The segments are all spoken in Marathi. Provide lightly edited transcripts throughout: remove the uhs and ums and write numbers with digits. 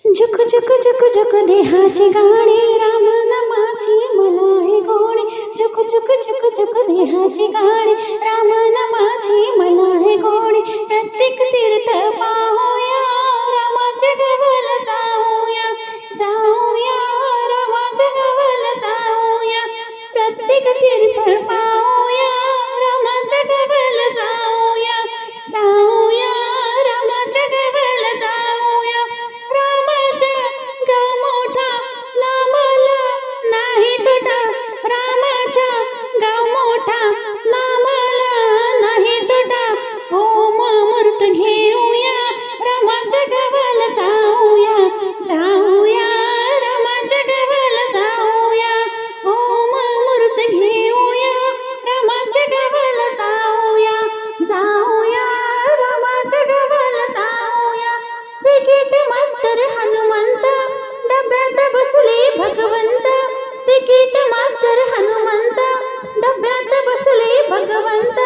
झुक झुक झुक झुक देहाची गाणी राम नामाची मला आहे गोडी। झुक झुक झुक झुक देहाची गाणी राम नामाची मला आहे गोडी। प्रत्येक तीर्थ पाहूया रामाचे गवल जाऊया, जाऊया रामाचे गवल जाऊया। प्रत्येक तीर्थ पाहूया रामाचे गवल जाऊया, जाऊया रामाचे गवल जाऊया। रामाचा गाव मोठा नामाला नाही तोटा, रामाचा गाव मोठा नामाला नाही तोटा। ओम अमृत घेऊया रामाच्या गावाला जाऊया, जाऊया रामाच्या गावाला जाऊया। ओम अमृत घेऊया रामाच्या गावाला जाऊया, जाऊया रामाच्या गावाला जाऊया। तिकीट मास्टर हनुमंत डब्यात बसले भगवंत, तिकीट मास्टर हनुमंत डब्यात बसले भगवंत।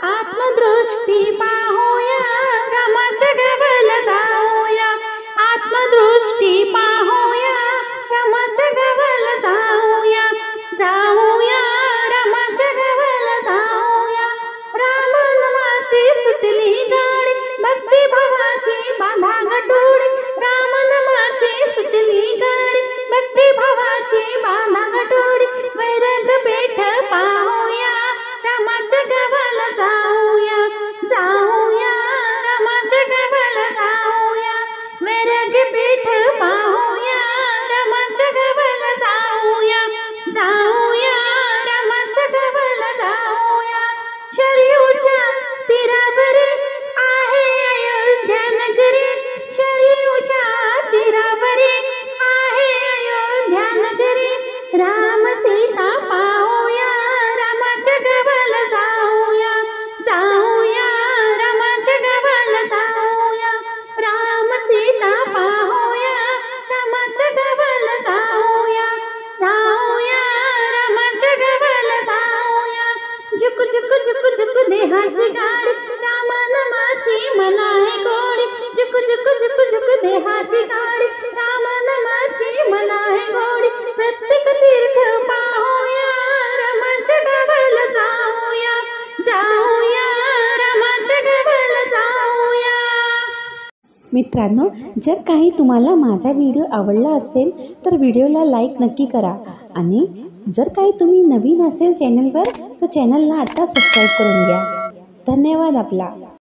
आत्मदृष्टी पाहूया रामाच्या गावाला जाऊया, आत्मदृष्टी पाहूया रामाच्या गावाला जाऊया, जाऊया रामाच्या गावाला जाऊया। राम नामाची सुटली गाडी भक्ती भावाची बांधा गटोडी, राम नामाची सुटली गाडी भक्ती भावाची बांधा गटोडी। वैराग पेठ पाहूया रामाच्या गावाला जाऊया, जाऊया रामाच्या गावाला जाऊया। वैराग पेठ पाहूया रामाच्या गावाला जाऊया, जाऊया रामाच्या गावाला जाऊया। शरयूच्या तीरावरी आहे अयोध्या नगरी, शरयूच्या तीरावरी आहे अयोध्या नगरी। राम सीता पाहूया रामाच्या गावाला जाऊया, जाऊया रामाच्या गावाला जाऊया। राम सीता पाहूया रामाच्या गावाला जाऊया, जाऊया रामाच्या गावाला जाऊया। झुक झुक झुक झुक देहाची गाडी राम नामाची मला आहे गोडी। झुक झुक झुक झुक देहाची गाडी राम नामाची मला आहे गोडी। प्रत्येक तीर्थ पाहूया रामाच्या गावाला जाऊया, जाऊया रामाच्या गावाला जाऊया। मित्रांनो, जर काही तुम्हाला माझा व्हिडिओ आवडला असेल तर व्हिडिओला लाईक नक्की करा, आणि जर काही तुम्ही नवीन असेल चॅनलवर तर चॅनलला आता सबस्क्राईब करून घ्या। धन्यवाद आपला।